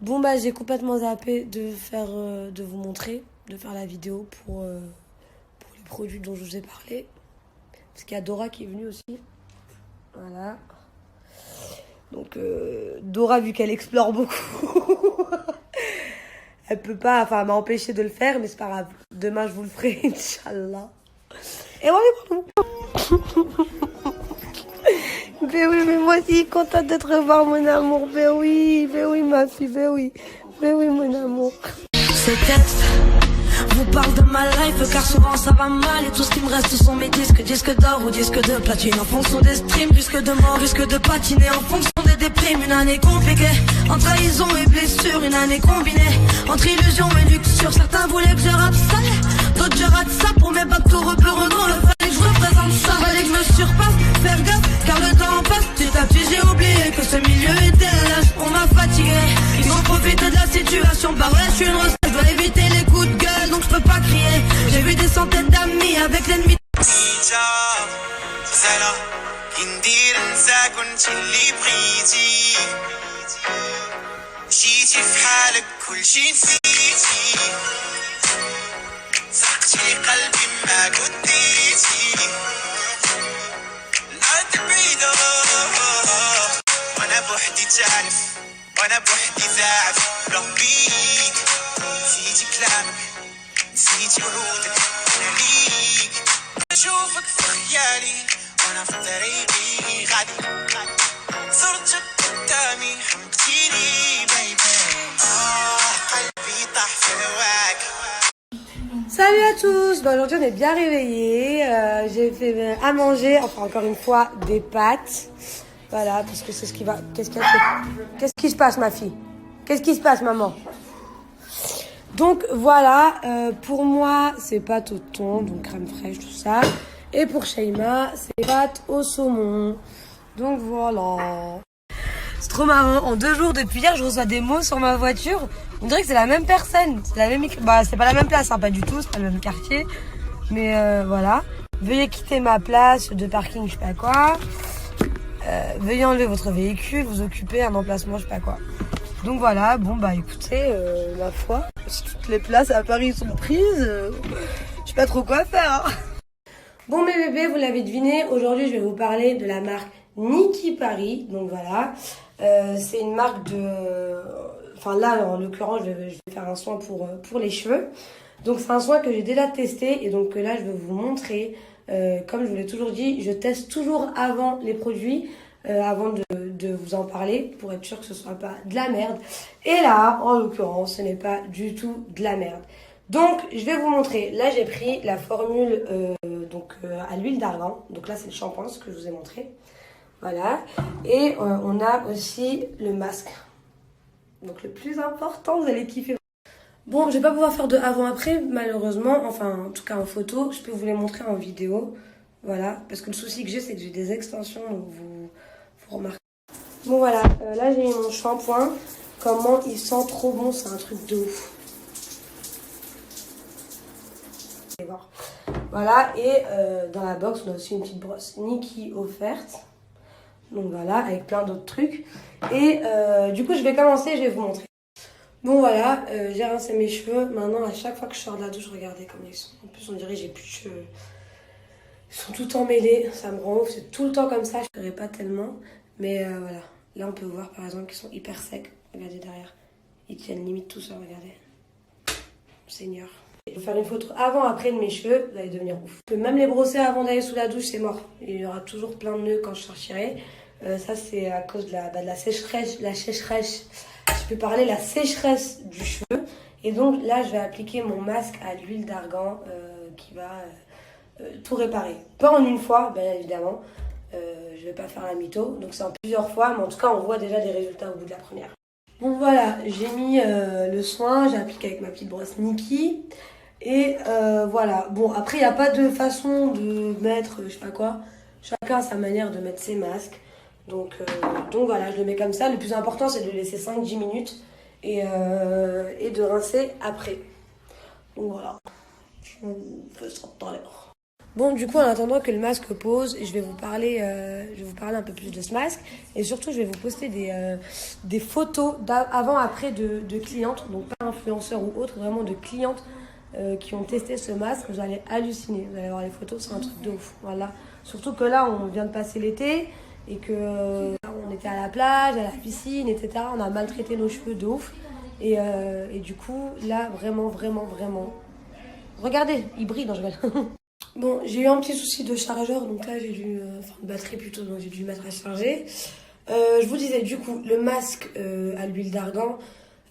Bon bah j'ai complètement zappé de vous montrer, de faire la vidéo pour les produits dont je vous ai parlé. Parce qu'il y a Dora qui est venue aussi. Voilà. Donc Dora, vu qu'elle explore beaucoup, elle peut pas, enfin elle m'a empêché de le faire, mais c'est pas grave. Demain je vous le ferai, Inch'Allah. Et voilà, pardon. Ben oui, mais moi aussi, contente de te revoir, mon amour. Ben oui, ma fille, ben oui, mon amour. Ces textes vous parlent de ma life, car souvent ça va mal. Et tout ce qui me reste sont mes disques d'or ou disques de platine. En fonction des streams, risque de mort, risque de patiner. En fonction des déprimes, une année compliquée. En trahison et blessure, une année combinée. Entre illusion et luxure, certains voulaient que je rate ça. D'autres je rate ça pour mes bacs tout repeux drôle. Fallait que je représente ça, fallait que je me surpasse. Faire gaffe, car le temps passe. Petit à petit j'ai oublié que ce milieu était lâche. On m'a fatigué, ils ont profité de la situation. Bah ouais, je suis une recette, je dois éviter les coups de gueule, donc je peux pas crier. J'ai vu des centaines d'amis avec l'ennemi. ندير نسى كنت اللي بغيتي مشيتي في حالك كلشي نسيتي سرقتي قلبي ما قديتي الارض بعيدة وانا بوحدي تعرف وانا بوحدي زاعف ربيك نسيتي كلامك نسيتي وعودك انا ليك نشوفك في خيالي وانا في طريقي غادي صرتك قدامي حمقتيني بيبي قلبي طاح في هواك. Salut à tous, bah, aujourd'hui on est bien réveillés, j'ai fait à manger, enfin encore une fois des pâtes, voilà parce que c'est ce qui va, qu'est-ce qui se passe ma fille, qu'est-ce qui se passe maman? Donc voilà, pour moi c'est pâtes au thon, donc crème fraîche tout ça, et pour Shaima c'est pâtes au saumon, donc voilà. C'est trop marrant, en 2 jours depuis hier je reçois des mots sur ma voiture. On dirait que c'est la même personne, c'est la même, bah c'est pas la même place, hein, pas du tout, c'est pas le même quartier. Mais voilà. Veuillez quitter ma place de parking, je sais pas quoi. Veuillez enlever votre véhicule, vous occuper un emplacement, je sais pas quoi. Donc voilà, bon bah écoutez, ma foi, si toutes les places à Paris sont prises, je sais pas trop quoi faire. Hein. Bon mes bébés, vous l'avez deviné, aujourd'hui je vais vous parler de la marque Niki Paris. Donc voilà, c'est une marque de... Enfin là, en l'occurrence, je vais faire un soin pour les cheveux. Donc c'est un soin que j'ai déjà testé et donc là, je vais vous montrer. Comme je vous l'ai toujours dit, je teste toujours avant les produits, avant de vous en parler, pour être sûr que ce soit pas de la merde. Et là, en l'occurrence, ce n'est pas du tout de la merde. Donc, je vais vous montrer. Là, j'ai pris la formule à l'huile d'argan. Donc là, c'est le shampoing, ce que je vous ai montré. Voilà. Et on a aussi le masque. Donc le plus important, vous allez kiffer. Bon, je vais pas pouvoir faire de avant-après, malheureusement. Enfin, en tout cas en photo. Je peux vous les montrer en vidéo. Voilà. Parce que le souci que j'ai, c'est que j'ai des extensions. Donc vous remarquez. Bon, voilà. Là, j'ai mis mon shampoing. Comment il sent trop bon. C'est un truc de ouf. Allez voir. Voilà. Et dans la box, on a aussi une petite brosse Niki offerte. Donc voilà, avec plein d'autres trucs. Et du coup, je vais commencer, je vais vous montrer. Bon voilà, j'ai rincé mes cheveux. Maintenant, à chaque fois que je sors de la douche, regardez comme ils sont. En plus, on dirait que j'ai plus de cheveux. Ils sont tout emmêlés, ça me rend ouf. C'est tout le temps comme ça, je ne ferai pas tellement. Mais voilà, là on peut voir par exemple qu'ils sont hyper secs. Regardez derrière, ils tiennent limite tout ça, regardez. Seigneur. Je vais faire une photo avant-après de mes cheveux, vous allez devenir ouf. Je peux même les brosser avant d'aller sous la douche, c'est mort. Il y aura toujours plein de nœuds quand je sortirai. Ça c'est à cause de la sécheresse, je peux parler la sécheresse du cheveu. Et donc là je vais appliquer mon masque à l'huile d'argan qui va tout réparer. Pas en une fois, bien évidemment. Je vais pas faire la mytho, donc c'est en plusieurs fois, mais en tout cas on voit déjà des résultats au bout de la première. Bon voilà, j'ai mis le soin, j'ai appliqué avec ma petite brosse Niki. Et voilà, bon après il n'y a pas de façon de mettre, je sais pas quoi. Chacun a sa manière de mettre ses masques. Donc voilà, je le mets comme ça. Le plus important c'est de le laisser 5-10 minutes et de rincer après. Donc voilà, on peut se rendre tout à l'heure. Bon, du coup, en attendant que le masque pose, je vais vous parler un peu plus de ce masque. Et surtout, je vais vous poster des photos avant-après de clientes, donc pas influenceurs ou autres, vraiment de clientes qui ont testé ce masque. Vous allez halluciner, vous allez voir les photos, c'est un truc de ouf. Voilà. Surtout que là, on vient de passer l'été et que on était à la plage, à la piscine, etc. On a maltraité nos cheveux de ouf. Et du coup, là, vraiment, vraiment, vraiment. Regardez, il brille, non, je rigole. Bon, j'ai eu un petit souci de chargeur, donc là j'ai dû, enfin de batterie plutôt, donc j'ai dû mettre à charger. Je vous disais du coup, le masque à l'huile d'argan,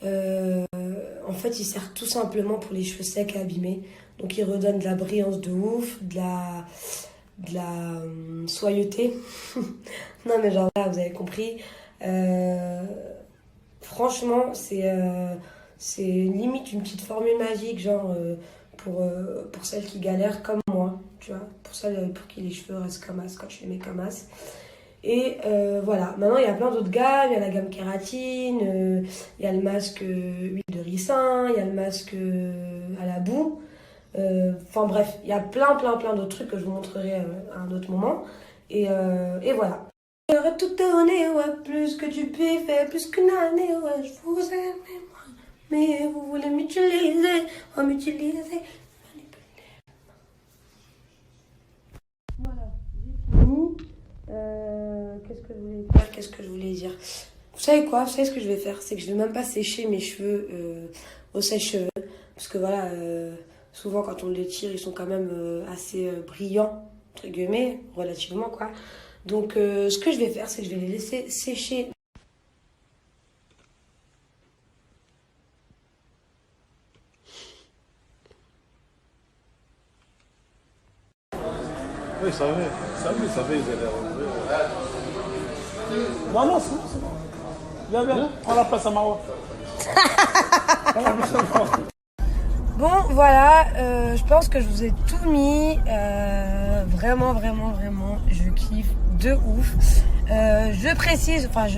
en fait il sert tout simplement pour les cheveux secs et abîmés. Donc il redonne de la brillance de ouf, de la soyeuté. Non mais genre là, vous avez compris. Franchement, c'est limite une petite formule magique, genre... pour celles qui galèrent comme moi, tu vois, pour celles pour qui les cheveux restent comme as quand je fais mes camas. Et voilà, maintenant il y a plein d'autres gammes, il y a la gamme kératine, il y a le masque huile de ricin, il y a le masque à la boue. Enfin bref, il y a plein d'autres trucs que je vous montrerai à un autre moment. Et voilà. J'aurais tout donné, ouais, plus que du pif et plus qu'une année, ouais, je vous aime. Mais vous voulez m'utiliser, oh m'utiliser, manipuler. Voilà, j'ai fini. Qu'est-ce que je voulais dire? Vous savez quoi? Vous savez ce que je vais faire? C'est que je vais même pas sécher mes cheveux au sèche-cheveux. Parce que voilà, souvent quand on les tire, ils sont quand même assez brillants, entre guillemets, relativement quoi. Donc ce que je vais faire, c'est que je vais les laisser sécher. Oui, ça va, ils allaient rentrer. Non, c'est bon. Viens, prends la place à Maroc. Bon, voilà, je pense que je vous ai tout mis. Vraiment, je kiffe de ouf. Je précise, enfin,